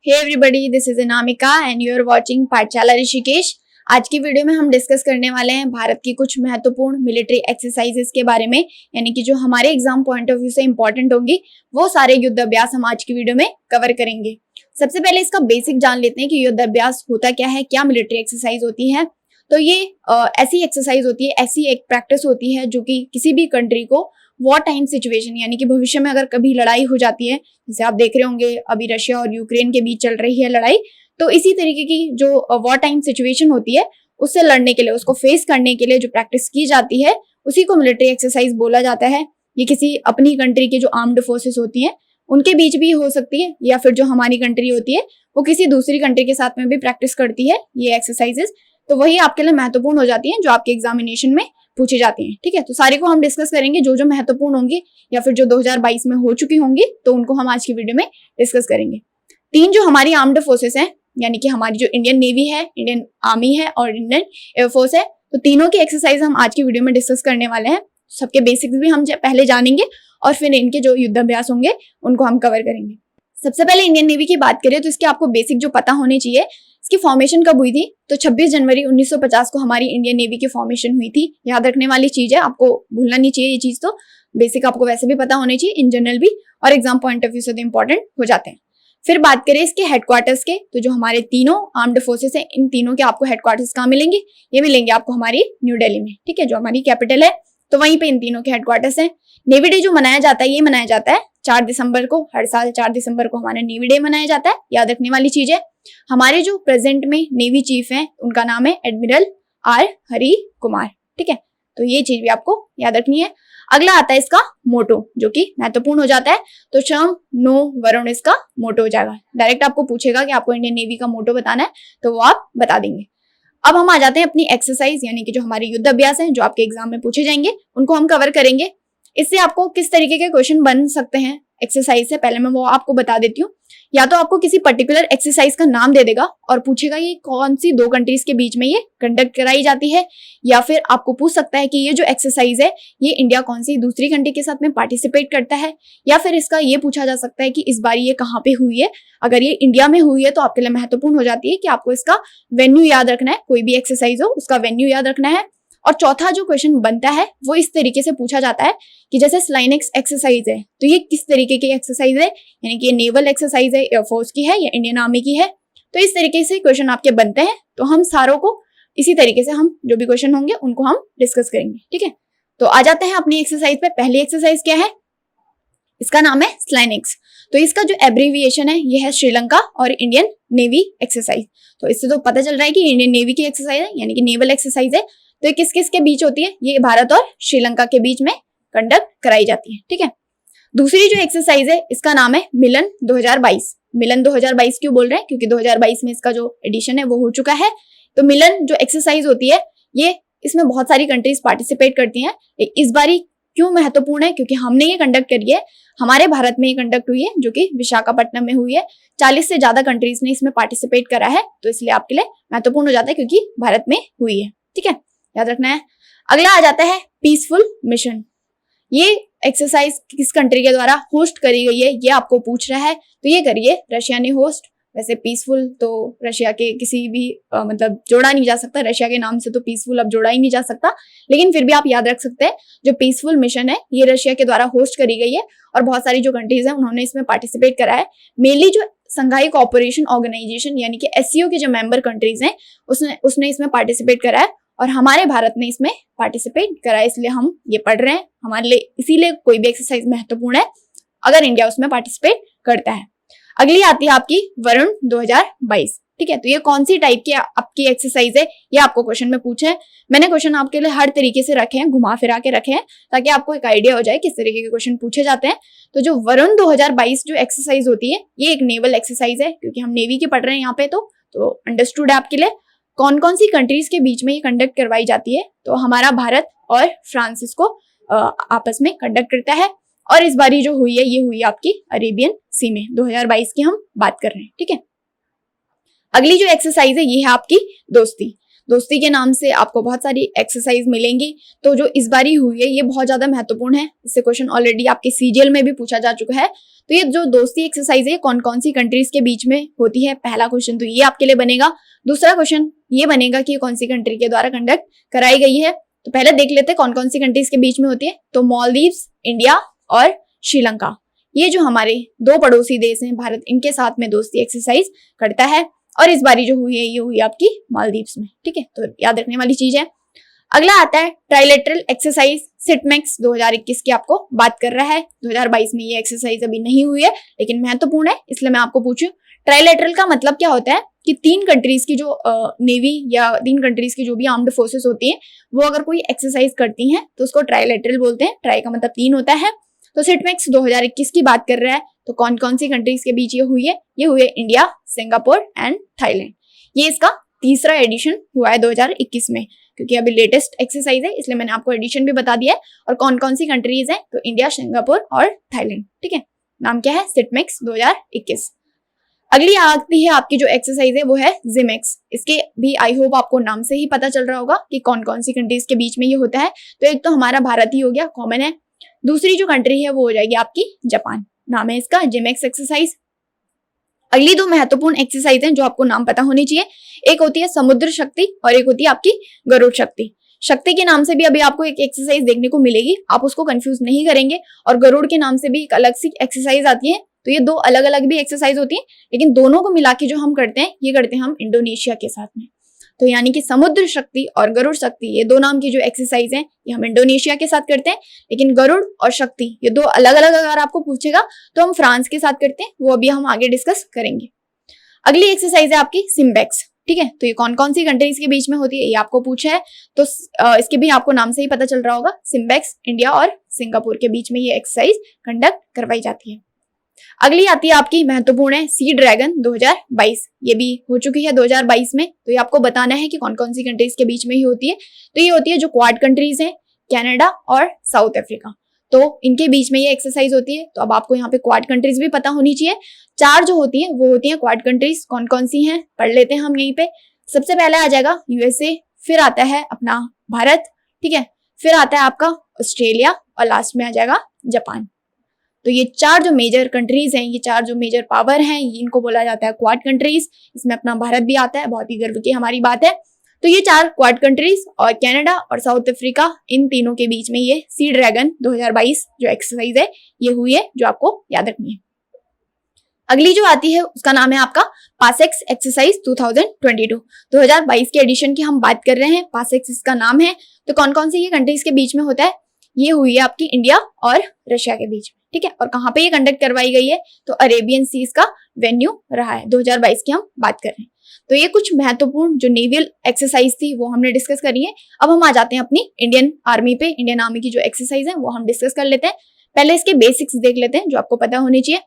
Hey everybody, this is Anamika and you are watching पाठशाला ऋषिकेश। आज की वीडियो में हम डिस्कस करने वाले हैं भारत की कुछ महत्वपूर्ण मिलिट्री एक्सरसाइजेस के बारे में, यानी कि जो हमारे एग्जाम पॉइंट ऑफ व्यू से इंपॉर्टेंट होंगी वो सारे युद्ध अभ्यास हम आज की वीडियो में कवर करेंगे। सबसे पहले इसका बेसिक जान लेते हैं कि युद्ध अभ्यास होता क्या है, क्या मिलिट्री एक्सरसाइज होती है। तो ये ऐसी एक्सरसाइज होती है, ऐसी एक प्रैक्टिस होती है जो कि किसी भी कंट्री को वॉर टाइम सिचुएशन, यानी कि भविष्य में अगर कभी लड़ाई हो जाती है, जैसे आप देख रहे होंगे अभी रशिया और यूक्रेन के बीच चल रही है लड़ाई, तो इसी तरीके की जो वॉर टाइम सिचुएशन होती है उससे लड़ने के लिए, उसको फेस करने के लिए जो प्रैक्टिस की जाती है उसी को मिलिट्री एक्सरसाइज बोला जाता है। ये किसी अपनी कंट्री की जो आर्म्ड फोर्सेस होती हैं उनके बीच भी हो सकती है, या फिर जो हमारी कंट्री होती है वो किसी दूसरी कंट्री के साथ में भी प्रैक्टिस करती है ये एक्सरसाइजेस। तो वही आपके लिए महत्वपूर्ण हो जाती है जो आपके एग्जामिनेशन में पूछी जाती हैं। ठीक है, तो सारी को हम डिस्कस करेंगे, जो जो महत्वपूर्ण होंगी या फिर जो 2022 में हो चुकी होंगी तो उनको हम आज की वीडियो में डिस्कस करेंगे। तीन जो हमारी आर्म्ड फोर्सेस हैं, यानी कि हमारी जो इंडियन नेवी है, इंडियन आर्मी है और इंडियन एयरफोर्स है, तो तीनों की एक्सरसाइज हम आज की वीडियो में डिस्कस करने वाले हैं। सबके बेसिक्स भी हम पहले जानेंगे और फिर इनके जो युद्धाभ्यास होंगे उनको हम कवर करेंगे। सबसे पहले इंडियन नेवी की बात करें तो इसके आपको बेसिक जो पता होने चाहिए, इसकी फॉर्मेशन कब हुई थी। तो 26 जनवरी 1950 को हमारी इंडियन नेवी की फॉर्मेशन हुई थी। याद रखने वाली चीज है, आपको भूलना नहीं चाहिए ये चीज, तो बेसिक आपको वैसे भी पता होनी चाहिए, इन जनरल भी और एग्जाम पॉइंट ऑफ व्यू से तो इंपॉर्टेंट हो जाते हैं। फिर बात करें इसके हेडक्वार्टर्स के, तो जो हमारे तीनों आर्म्ड फोर्सेस है इन तीनों के आपको हेडक्वार्टर्स कहाँ मिलेंगे, ये मिलेंगे आपको हमारी न्यू दिल्ली में। ठीक है, जो हमारी कैपिटल है, तो वहीं पे इन तीनों के हेडक्वार्टर्स हैं। नेवी डे जो मनाया जाता है ये मनाया जाता है 4 दिसंबर को। हर साल 4 दिसंबर को हमारा नेवी डे मनाया जाता है। याद रखने वाली चीज है, हमारे जो प्रेजेंट में नेवी चीफ हैं उनका नाम है एडमिरल आर हरि कुमार। ठीक है, तो ये चीज भी आपको याद रखनी है। अगला आता है इसका मोटो, जो कि महत्वपूर्ण हो जाता है। तो शम नो वरुण इसका मोटो हो जाएगा। डायरेक्ट आपको पूछेगा कि आपको इंडियन नेवी का मोटो बताना है तो वो आप बता देंगे। अब हम आ जाते हैं अपनी एक्सरसाइज, यानी कि जो हमारे युद्ध अभ्यास हैं जो आपके एग्जाम में पूछे जाएंगे उनको हम कवर करेंगे। इससे आपको किस तरीके के क्वेश्चन बन सकते हैं एक्सरसाइज से, पहले मैं वो आपको बता देती हूँ। या तो आपको किसी पर्टिकुलर एक्सरसाइज का नाम दे देगा और पूछेगा ये कौन सी दो कंट्रीज के बीच में ये कंडक्ट कराई जाती है, या फिर आपको पूछ सकता है कि ये जो एक्सरसाइज है ये इंडिया कौन सी दूसरी कंट्री के साथ में पार्टिसिपेट करता है, या फिर इसका ये पूछा जा सकता है कि इस बार ये कहाँ पे हुई है। अगर ये इंडिया में हुई है तो आपके लिए महत्वपूर्ण हो जाती है कि आपको इसका वेन्यू याद रखना है, कोई भी एक्सरसाइज हो उसका वेन्यू याद रखना है। और चौथा जो क्वेश्चन बनता है वो इस तरीके से पूछा जाता है कि जैसे स्लाइनेक्स एक्सरसाइज है तो ये किस तरीके की एक्सरसाइज है, यानी कि ये नेवल एक्सरसाइज है, एयरफोर्स की है या इंडियन आर्मी की है। तो इस तरीके से क्वेश्चन आपके बनते हैं। तो हम सारों को इसी तरीके से हम जो भी क्वेश्चन होंगे उनको हम डिस्कस करेंगे। ठीक है, तो आ जाते हैं अपनी एक्सरसाइज पे। पहली एक्सरसाइज क्या है, इसका नाम है स्लाइनेक्स। तो इसका जो एब्रीविएशन है ये है श्रीलंका और इंडियन नेवी एक्सरसाइज। तो इससे तो पता चल रहा है कि इंडियन नेवी की एक्सरसाइज है, यानी कि नेवल एक्सरसाइज है। तो ये किस किस के बीच होती है, ये भारत और श्रीलंका के बीच में कंडक्ट कराई जाती है। ठीक है, दूसरी जो एक्सरसाइज है इसका नाम है मिलन 2022। मिलन 2022 क्यों बोल रहे हैं, क्योंकि 2022 में इसका जो एडिशन है वो हो चुका है। तो मिलन जो एक्सरसाइज होती है ये, इसमें बहुत सारी कंट्रीज पार्टिसिपेट करती हैं। इस बारी क्यों महत्वपूर्ण है, क्योंकि हमने ये कंडक्ट करी है, हमारे भारत में ये कंडक्ट हुई है जो कि विशाखापट्टनम में हुई है। 40 से ज्यादा कंट्रीज ने इसमें पार्टिसिपेट करा है, तो इसलिए आपके लिए महत्वपूर्ण हो जाता है क्योंकि भारत में हुई है। ठीक है, याद रखना है। अगला आ जाता है पीसफुल मिशन। ये एक्सरसाइज किस कंट्री के द्वारा होस्ट करी गई है ये आपको पूछ रहा है, तो ये करिए रशिया ने होस्ट। वैसे पीसफुल तो रशिया के किसी भी मतलब जोड़ा नहीं जा सकता, रशिया के नाम से तो पीसफुल अब जोड़ा ही नहीं जा सकता, लेकिन फिर भी आप याद रख सकते हैं जो पीसफुल मिशन है ये रशिया के द्वारा होस्ट करी गई है और बहुत सारी जो कंट्रीज हैं उन्होंने इसमें पार्टिसिपेट करा है। मेनली जो संघाई कोऑपरेशन ऑर्गेनाइजेशन यानी कि एससीओ के जो मेंबर कंट्रीज हैं उसने इसमें पार्टिसिपेट करा है और हमारे भारत ने इसमें पार्टिसिपेट करा है, इसलिए हम ये पढ़ रहे हैं। हमारे लिए इसीलिए कोई भी एक्सरसाइज महत्वपूर्ण है अगर इंडिया उसमें पार्टिसिपेट करता है। अगली आती है आपकी वरुण 2022। ठीक है, तो ये कौन सी टाइप की आपकी एक्सरसाइज है ये आपको क्वेश्चन में पूछा है। मैंने क्वेश्चन आपके लिए हर तरीके से रखे हैं, घुमा फिरा के रखे हैं ताकि आपको एक आइडिया हो जाए किस तरीके के क्वेश्चन पूछे जाते हैं। तो जो वरुण 2022 जो एक्सरसाइज होती है ये एक नेवल एक्सरसाइज है, क्योंकि हम नेवी की पढ़ रहे हैं यहाँ पे, तो अंडरस्टूड है आपके लिए। कौन कौन सी कंट्रीज के बीच में ये कंडक्ट करवाई जाती है, तो हमारा भारत और फ्रांस इसको आपस में कंडक्ट करता है। और इस बारी जो हुई है ये हुई आपकी अरेबियन सी में, 2022 की हम बात कर रहे हैं। ठीक है, अगली जो एक्सरसाइज है ये है आपकी दोस्ती। दोस्ती के नाम से आपको बहुत सारी एक्सरसाइज मिलेंगी। तो जो इस बारी हुई है ये बहुत ज्यादा महत्वपूर्ण है, इससे क्वेश्चन ऑलरेडी आपके सीजीएल में भी पूछा जा चुका है। तो ये जो दोस्ती एक्सरसाइज है कौन कौन सी कंट्रीज के बीच में होती है, पहला क्वेश्चन तो ये आपके लिए बनेगा। दूसरा क्वेश्चन ये बनेगा कि कौन सी कंट्री के द्वारा कंडक्ट कराई गई है। तो पहले देख लेते हैं कौन कौन सी कंट्रीज के बीच में होती है। तो मालदीव्स, इंडिया और श्रीलंका, ये जो हमारे दो पड़ोसी देश हैं भारत, इनके साथ में दोस्ती एक्सरसाइज करता है। और इस बारी जो हुई है ये हुई आपकी मालदीव्स में, ठीक है, तो याद रखने वाली चीज है। अगला आता है ट्राइलेटरल एक्सरसाइज सिटमेक्स 2021 की आपको बात कर रहा है। 2022 में ये एक्सरसाइज अभी नहीं हुई है लेकिन महत्वपूर्ण है, इसलिए मैं आपको पूछूं ट्राइलेटरल का मतलब क्या होता है कि तीन कंट्रीज की जो नेवी या तीन कंट्रीज की जो भी आर्म्ड फोर्सेस होती हैं वो अगर कोई एक्सरसाइज करती हैं तो उसको ट्राइलेटरल बोलते हैं। ट्राई का मतलब तीन होता है। तो सिटमेक्स 2021 की बात कर रहा है। तो कौन कौन सी कंट्रीज के बीच ये हुई है इंडिया, सिंगापुर एंड थाईलैंड। ये इसका तीसरा एडिशन हुआ है 2021 में, क्योंकि अभी लेटेस्ट एक्सरसाइज है इसलिए मैंने आपको एडिशन भी बता दिया है। और कौन कौन सी कंट्रीज है, तो इंडिया, सिंगापुर और थाईलैंड, ठीक है। नाम क्या है, सिटमेक्स 2021। अगली आती है आपकी जो एक्सरसाइज है वो है जिमेक्स। इसके भी आई होप आपको नाम से ही पता चल रहा होगा कि कौन कौन सी कंट्रीज के बीच में ये होता है। तो एक तो हमारा भारत ही हो गया, कॉमन है। दूसरी जो कंट्री है वो हो जाएगी आपकी जापान। नाम है इसका जिमेक्स एक्सरसाइज। अगली दो महत्वपूर्ण एक्सरसाइज हैं जो आपको नाम पता होनी चाहिए। एक होती है समुद्र शक्ति और एक होती है आपकी गरुड़ शक्ति। शक्ति के नाम से भी अभी आपको एक एक्सरसाइज देखने को मिलेगी, आप उसको कंफ्यूज नहीं करेंगे। और गरुड़ के नाम से भी एक अलग सी एक्सरसाइज आती है। तो ये दो अलग अलग भी एक्सरसाइज होती है, लेकिन दोनों को मिला के जो हम करते हैं ये करते हैं हम इंडोनेशिया के साथ में। तो यानी कि समुद्र शक्ति और गरुड़ शक्ति, ये दो नाम की जो एक्सरसाइज है ये हम इंडोनेशिया के साथ करते हैं। लेकिन गरुड़ और शक्ति ये दो अलग अलग अगर आपको पूछेगा तो हम फ्रांस के साथ करते हैं, वो अभी हम आगे डिस्कस करेंगे। अगली एक्सरसाइज है आपकी सिम्बेक्स, ठीक है। तो ये कौन कौन सी कंट्रीज के बीच में होती है ये आपको पूछा है। तो इसके भी आपको नाम से ही पता चल रहा होगा, सिम्बेक्स इंडिया और सिंगापुर के बीच में ये एक्सरसाइज कंडक्ट करवाई जाती है। अगली आती है आपकी महत्वपूर्ण है सी ड्रैगन 2022। ये भी हो चुकी है 2022 में। तो ये आपको बताना है कि कौन कौन सी कंट्रीज के बीच में ही होती है। तो ये होती है जो क्वाड कंट्रीज हैं, कनाडा और साउथ अफ्रीका, तो इनके बीच में ये एक्सरसाइज होती है। तो अब आपको यहाँ पे क्वाड कंट्रीज भी पता होनी चाहिए। चार जो होती है वो होती है क्वाड कंट्रीज। कौन कौन सी हैं पढ़ लेते हैं हम यहीं पे। सबसे पहले आ जाएगा यूएसए, फिर आता है अपना भारत, ठीक है, फिर आता है आपका ऑस्ट्रेलिया और लास्ट में आ जाएगा जापान। तो ये चार जो मेजर कंट्रीज हैं, ये चार जो मेजर पावर हैं, इनको बोला जाता है क्वाड कंट्रीज। इसमें अपना भारत भी आता है, बहुत ही गर्व की हमारी बात है। तो ये चार क्वाड कंट्रीज और कनाडा और साउथ अफ्रीका, इन तीनों के बीच में ये सी ड्रैगन 2022 जो एक्सरसाइज है ये हुई है, जो आपको याद रखनी है। अगली जो आती है उसका नाम है आपका पासेक्स एक्सरसाइज 2022। 2022 के एडिशन की हम बात कर रहे हैं, पासेक्स इसका नाम है। तो कौन कौन सी ये कंट्रीज के बीच में होता है, ये हुई है आपकी इंडिया और रशिया के बीच में, ठीक है। और कहाँ पे ये कंडक्ट करवाई गई है, तो अरेबियन सीज का वेन्यू रहा है। 2022 की हम बात कर रहे हैं। तो ये कुछ महत्वपूर्ण जो नेवल एक्सरसाइज थी वो हमने डिस्कस करी है। अब हम आ जाते हैं अपनी इंडियन आर्मी पे। इंडियन आर्मी की जो एक्सरसाइज है वो हम डिस्कस कर लेते हैं। पहले इसके बेसिक्स देख लेते हैं जो आपको पता होनी चाहिए।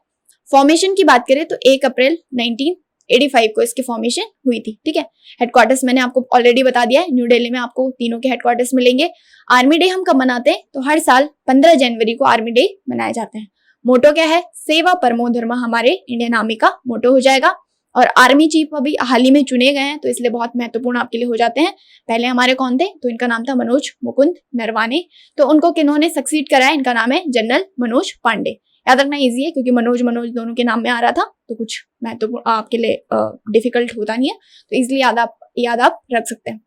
फॉर्मेशन की बात करें तो 1 अप्रैल 1985 को इसकी फॉर्मेशन हुई थी, ठीक है। हेडक्वार्टर्स मैंने आपको ऑलरेडी बता दिया है, न्यू दिल्ली में आपको तीनों के हेडक्वार्टर्स मिलेंगे। आर्मी डे हम कब मनाते हैं, तो हर साल 15 जनवरी को आर्मी डे मनाए जाते हैं। मोटो क्या है, सेवा परमो धर्म, हमारे इंडियन आर्मी का मोटो हो जाएगा। और आर्मी चीफ अभी हाल ही में चुने गए हैं, तो इसलिए बहुत महत्वपूर्ण आपके लिए हो जाते हैं। पहले हमारे कौन थे, तो इनका नाम था मनोज मुकुंद नरवाने। तो उनको किन्होंने सक्सीड कराया, इनका नाम है जनरल मनोज पांडे। याद रखना इजी है क्योंकि मनोज मनोज दोनों के नाम में आ रहा था, तो कुछ महत्वपूर्ण आपके लिए डिफिकल्ट होता नहीं है, तो इजिली याद आप रख सकते हैं।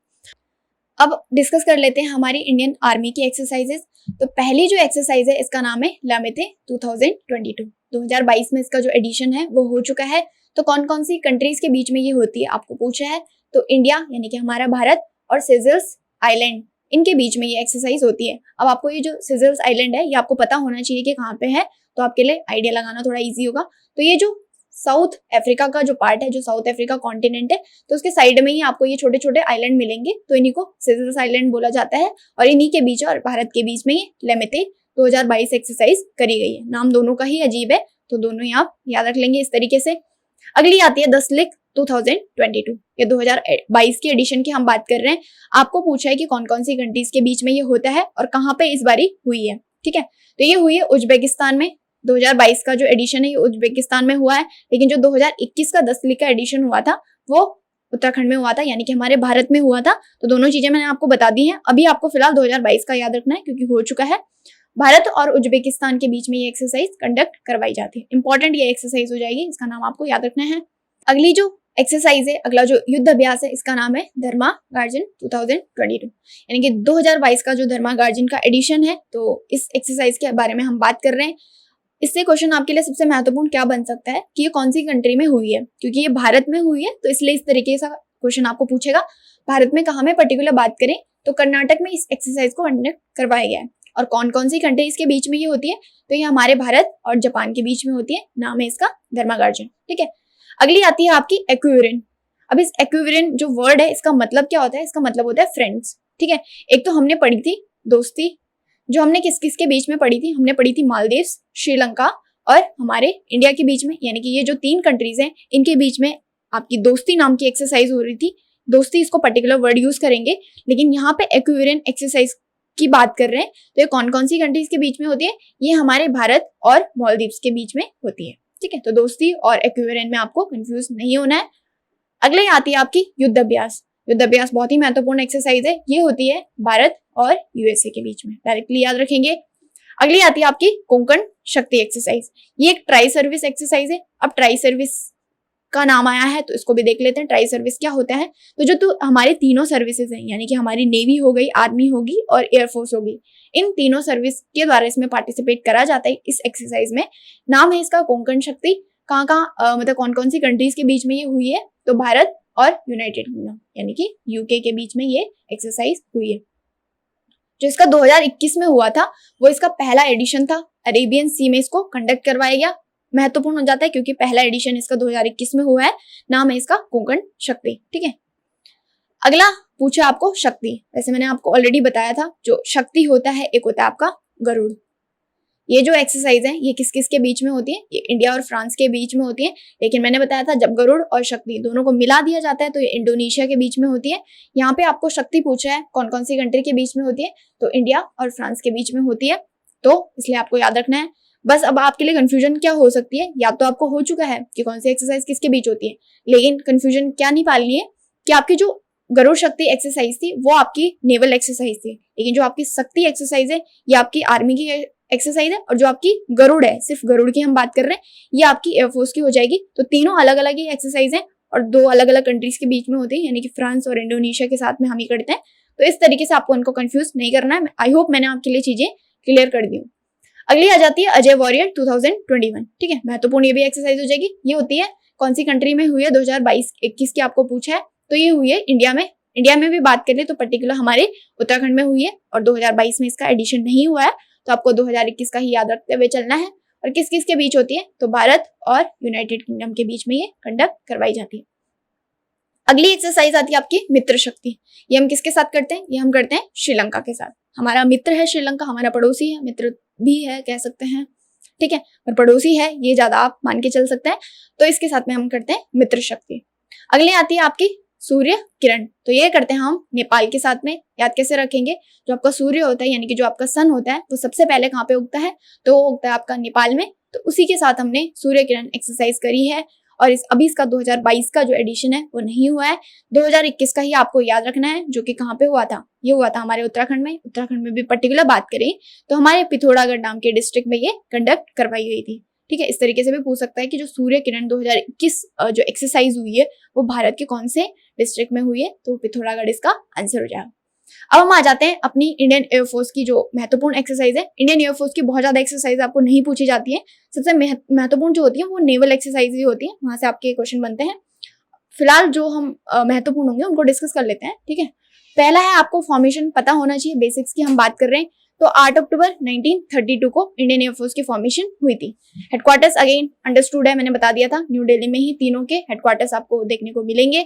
अब डिस्कस कर लेते हैं हमारी इंडियन आर्मी की एक्सरसाइजेस। तो पहली जो एक्सरसाइज है इसका नाम है लमिते 2022। 2022 में इसका जो एडिशन है वो हो चुका है। तो कौन कौन सी कंट्रीज के बीच में ये होती है आपको पूछा है, तो इंडिया यानी कि हमारा भारत और सेजल्स आइलैंड, इनके बीच में ये एक्सरसाइज होती है। अब आपको ये जो सेजल्स आइलैंड है ये आपको पता होना चाहिए कि कहाँ पे है, तो आपके लिए आइडिया लगाना थोड़ा इजी होगा। तो ये जो साउथ अफ्रीका का जो पार्ट है, जो साउथ अफ्रीका कॉन्टिनेंट है, तो उसके साइड में ही आपको ये छोटे छोटे आइलैंड मिलेंगे, तो इन्हीं को सेजल्स आइलैंड बोला जाता है। और इन्हीं के बीच और भारत के बीच में ये लमिते 2022 एक्सरसाइज करी गई है। नाम दोनों का ही अजीब है, तो दोनों ही आप याद रख लेंगे इस तरीके से। अगली आती है 10 लिख 2022। ये 2022 की एडिशन की हम बात कर रहे हैं। आपको पूछा है कि कौन कौन सी कंट्रीज के बीच में ये होता है और कहाँ पे इस बारी हुई है, ठीक है। तो ये हुई है उज्बेकिस्तान में। 2022 का जो एडिशन है ये उज्बेकिस्तान में हुआ है, लेकिन जो 2021 का 10 लिख का एडिशन हुआ था वो उत्तराखंड में हुआ था, यानी कि हमारे भारत में हुआ था। तो दोनों चीजें मैंने आपको बता दी हैं। अभी आपको फिलहाल 2022 का याद रखना है क्योंकि हो चुका है। भारत और उज्बेकिस्तान के बीच में ये एक्सरसाइज कंडक्ट करवाई जाती है। इंपॉर्टेंट ये एक्सरसाइज हो जाएगी, इसका नाम आपको याद रखना है। अगली जो एक्सरसाइज है, अगला जो युद्ध अभ्यास है, इसका नाम है धर्मा गार्जन 2022, यानी कि 2022 का जो धर्मा गार्जन का एडिशन है। तो इस एक्सरसाइज के बारे में हम बात कर रहे हैं। इससे क्वेश्चन आपके लिए सबसे महत्वपूर्ण क्या बन सकता है कि ये कौन सी कंट्री में हुई है, क्योंकि ये भारत में हुई है तो इसलिए इस तरीके से क्वेश्चन आपको पूछेगा। भारत में कहाँ में पर्टिकुलर बात करें तो कर्नाटक में इस एक्सरसाइज को कंडक्ट करवाया गया है। और कौन कौन सी कंट्रीज के बीच में ये होती है, तो ये हमारे भारत और जापान के बीच में होती है। नाम है इसका धर्मा गार्जन। ठीक है, अगली आती है आपकी एक्विवेरेंट। अब इस एक्विवेरेंट जो वर्ड है, इसका मतलब क्या होता है? इसका मतलब होता है फ्रेंड्स। ठीक है, एक तो हमने पढ़ी थी दोस्ती, जो हमने किस किस के बीच में पढ़ी थी? हमने पढ़ी थी मालदीव, श्रीलंका और हमारे इंडिया के बीच में, यानी कि ये जो 3 कंट्रीज हैं इनके बीच में आपकी दोस्ती नाम की एक्सरसाइज हो रही थी। दोस्ती इसको पर्टिकुलर वर्ड यूज करेंगे, लेकिन यहाँ पे एक्विवेरेंट एक्सरसाइज की बात कर रहे हैं। तो ये कौन कौन सी कंट्रीज के बीच में होती है? ये हमारे भारत और मालदीव्स के बीच में होती है। ठीक है, तो दोस्ती और एक्विवेरेंट में आपको कंफ्यूज नहीं होना है। अगले आती है आपकी युद्ध अभ्यास। युद्ध अभ्यास बहुत ही महत्वपूर्ण एक्सरसाइज है। ये होती है भारत और यूएसए के बीच में, डायरेक्टली याद रखेंगे। अगली आती है आपकी कोंकण शक्ति एक्सरसाइज। ये एक ट्राई सर्विस एक्सरसाइज है। अब ट्राई सर्विस का नाम आया है तो इसको भी देख लेते हैं। ट्राई सर्विस क्या होता है? तो जो हमारे तीनों सर्विसेज हैं, यानी कि हमारी नेवी हो गई, आर्मी होगी और एयरफोर्स होगी, इन तीनों सर्विस के द्वारा इसमें पार्टिसिपेट करा जाता है इस एक्सरसाइज में। नाम है इसका कोंकण शक्ति। कहाँ मतलब कौन कौन सी कंट्रीज के बीच में ये हुई है? तो भारत और यूनाइटेड किंगडम, यानी कि यूके के बीच में ये एक्सरसाइज हुई है। जो इसका 2021 में हुआ था वो इसका पहला एडिशन था। अरेबियन सी में इसको कंडक्ट करवाया गया। महत्वपूर्ण हो जाता है क्योंकि पहला एडिशन इसका 2021 में हुआ है। नाम है इसका कोंकण शक्ति। ठीक है, अगला पूछा आपको शक्ति। वैसे मैंने आपको ऑलरेडी बताया था, जो शक्ति होता है एक होता है आपका गरुड़। ये जो एक्सरसाइज है ये किस किस के बीच में होती है? ये इंडिया और फ्रांस के बीच में होती है। लेकिन मैंने बताया था जब गरुड़ और शक्ति दोनों को मिला दिया जाता है तो ये इंडोनेशिया के बीच में होती है। यहाँ पे आपको शक्ति पूछा है कौन कौन सी कंट्री के बीच में होती है, तो इंडिया और फ्रांस के बीच में होती है। तो इसलिए आपको याद रखना है। बस अब आपके लिए कंफ्यूजन क्या हो सकती है, या तो आपको हो चुका है कि कौन सी एक्सरसाइज किसके बीच होती है, लेकिन कंफ्यूजन क्या नहीं पालनी है कि आपकी जो गरुड़ शक्ति एक्सरसाइज थी वो आपकी नेवल एक्सरसाइज थी, लेकिन जो आपकी शक्ति एक्सरसाइज है ये आपकी आर्मी की एक्सरसाइज है, और जो आपकी गरुड़ है, सिर्फ गरुड़ की हम बात कर रहे हैं, ये आपकी एयरफोर्स की हो जाएगी। तो तीनों अलग अलग ही एक्सरसाइज है और 2 अलग अलग कंट्रीज के बीच में होती है, यानी कि फ्रांस और इंडोनेशिया के साथ में हम ही करते हैं। तो इस तरीके से आपको उनको कंफ्यूज नहीं करना है। आई होप मैंने आपके लिए चीजें क्लियर कर दी हूँ। अगली आ जाती है अजय वॉरियर 2021। ठीक है, महत्वपूर्ण ये भी एक्सरसाइज हो जाएगी। ये होती है कौन सी कंट्री में हुई है? 2022-21 की आपको पूछा है, तो ये हुई है इंडिया में। इंडिया में भी बात करें तो पर्टिकुलर हमारे उत्तराखंड में हुई है, और 2022 में इसका एडिशन नहीं हुआ है, तो आपको 2021 का ही याद रखते हुए चलना है। और किस किस के बीच होती है? तो भारत और यूनाइटेड किंगडम के बीच में ये कंडक्ट करवाई जाती है। अगली एक्सरसाइज आती है आपकी मित्र शक्ति। ये हम किसके साथ करते हैं? ये हम करते हैं श्रीलंका के साथ। हमारा मित्र है श्रीलंका, हमारा पड़ोसी है, मित्र भी है कह सकते हैं। ठीक है, पर पड़ोसी है ये ज्यादा आप मान के चल सकते हैं। तो इसके साथ में हम करते हैं मित्र शक्ति। अगली आती है आपकी सूर्य किरण। तो ये करते हैं हम नेपाल के साथ में। याद कैसे रखेंगे? जो आपका सूर्य होता है, यानी कि जो आपका सन होता है, वो सबसे पहले कहाँ पे उगता है? तो वो उगता है आपका नेपाल में। तो उसी के साथ हमने सूर्य किरण एक्सरसाइज करी है। और अभी इसका 2022 का जो एडिशन है वो नहीं हुआ है, 2021 का ही आपको याद रखना है, जो कि कहाँ पे हुआ था? ये हुआ था हमारे उत्तराखंड में। उत्तराखंड में भी पर्टिकुलर बात करें तो हमारे पिथौरागढ़ नाम के डिस्ट्रिक्ट में ये कंडक्ट करवाई गई थी। ठीक है, इस तरीके से भी पूछ सकता है कि जो सूर्य किरण 2021 जो एक्सरसाइज हुई है वो भारत के कौन से डिस्ट्रिक्ट में हुई है? तो पिथौरागढ़ इसका आंसर हो जाएगा। अब हम आ जाते हैं अपनी इंडियन एयरफोर्स की जो महत्वपूर्ण एक्सरसाइज है। इंडियन एयरफोर्स की बहुत ज्यादा एक्सरसाइज आपको नहीं पूछी जाती है। सबसे महत्वपूर्ण जो होती है वो नेवल एक्सरसाइज ही होती है, वहां से आपके क्वेश्चन बनते हैं। फिलहाल जो हम महत्वपूर्ण होंगे उनको डिस्कस कर लेते हैं। ठीक है, पहला है आपको फॉर्मेशन पता होना चाहिए, बेसिक्स की हम बात कर रहे हैं। तो 8 अक्टूबर 1932 को इंडियन एयरफोर्स की फॉर्मेशन हुई थी। हेडक्वार्टर्स अगेन अंडरस्टूड है, मैंने बता दिया था, न्यू दिल्ली में ही तीनों के हेडक्वार्टर्स आपको देखने को मिलेंगे।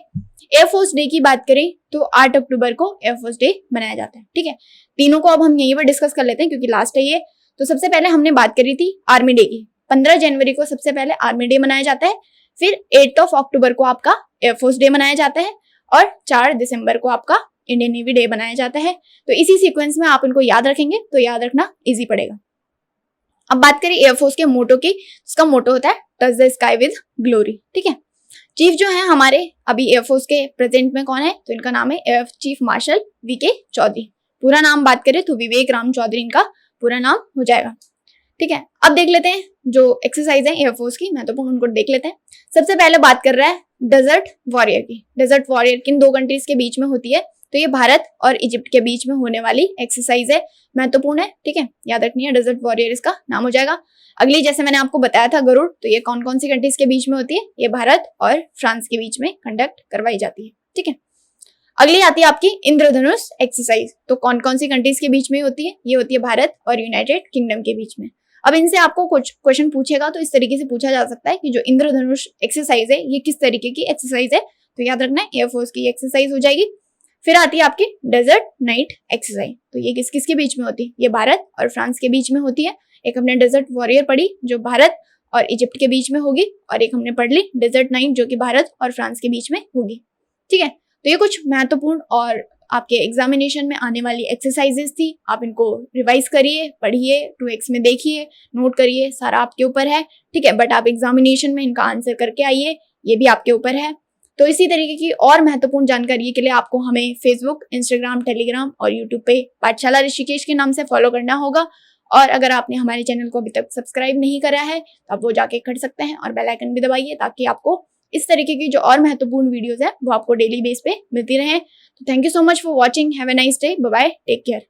एयरफोर्स डे की बात करें तो 8 अक्टूबर को एयरफोर्स डे मनाया जाता है। ठीक है, तीनों को अब हम यहीं पर डिस्कस कर लेते हैं क्योंकि लास्ट है ये। तो सबसे पहले हमने बात करी थी आर्मी डे की। 15 जनवरी को सबसे पहले आर्मी डे मनाया जाता है, फिर 8 अक्टूबर को आपका एयरफोर्स डे मनाया जाता है, और 4 दिसंबर को आपका इंडियन नेवी डे बनाया जाता है। तो इसी सीक्वेंस में आप इनको याद रखेंगे तो याद रखना इजी पड़ेगा। अब बात करें एयरफोर्स के मोटो की, इसका मोटो होता है touch the sky with glory. ठीक है, चीफ जो है हमारे अभी एयरफोर्स के प्रेजेंट में कौन है, तो इनका नाम है air chief marshal V K Chaudhary. पूरा नाम बात करें तो विवेक राम चौधरी इनका पूरा नाम हो जाएगा। ठीक है, अब देख लेते हैं जो एक्सरसाइज है एयरफोर्स की महत्वपूर्ण, उनको देख लेते हैं। सबसे पहले बात कर रहा है डेजर्ट वॉरियर की। डेजर्ट वॉरियर किन दो कंट्रीज के बीच में होती है, तो ये भारत और इजिप्ट के बीच में होने वाली एक्सरसाइज है, महत्वपूर्ण है। ठीक है, याद रखनी है, डेजर्ट वॉरियर इसका नाम हो जाएगा। अगली जैसे मैंने आपको बताया था गरुड़, तो ये कौन कौन सी कंट्रीज के बीच में होती है, ये भारत और फ्रांस के बीच में कंडक्ट करवाई जाती है। ठीक है, अगली आती है आपकी इंद्रधनुष एक्सरसाइज। तो कौन कौन सी कंट्रीज के बीच में होती है, ये होती है भारत और यूनाइटेड किंगडम के बीच में। अब इनसे आपको कुछ क्वेश्चन पूछेगा तो इस तरीके से पूछा जा सकता है कि जो इंद्रधनुष एक्सरसाइज है ये किस तरीके की एक्सरसाइज है, तो याद रखना है एयरफोर्स की एक्सरसाइज हो जाएगी। फिर आती है आपकी डेजर्ट नाइट एक्सरसाइज। तो ये किस किस के बीच में होती है, ये भारत और फ्रांस के बीच में होती है। एक हमने डेजर्ट वॉरियर पढ़ी जो भारत और इजिप्ट के बीच में होगी, और एक हमने पढ़ ली डेजर्ट नाइट जो कि भारत और फ्रांस के बीच में होगी। ठीक है, तो ये कुछ महत्वपूर्ण और आपके एग्जामिनेशन में आने वाली एक्सरसाइजेस थी। आप इनको रिवाइज करिए, पढ़िए, 2x में देखिए, नोट करिए, सारा आपके ऊपर है। ठीक है, बट आप एग्जामिनेशन में इनका आंसर करके आइए, ये भी आपके ऊपर है। तो इसी तरीके की और महत्वपूर्ण जानकारी के लिए आपको हमें फेसबुक, इंस्टाग्राम, टेलीग्राम और यूट्यूब पे पाठशाला ऋषिकेश के नाम से फॉलो करना होगा। और अगर आपने हमारे चैनल को अभी तक सब्सक्राइब नहीं करा है तो आप वो जाके कर सकते हैं और बेल आइकन भी दबाइए, ताकि आपको इस तरीके की जो और महत्वपूर्ण वीडियोस है वो आपको डेली बेस पे मिलती रहे। तो thank you so much for watching, have a nice day, bye bye, take care.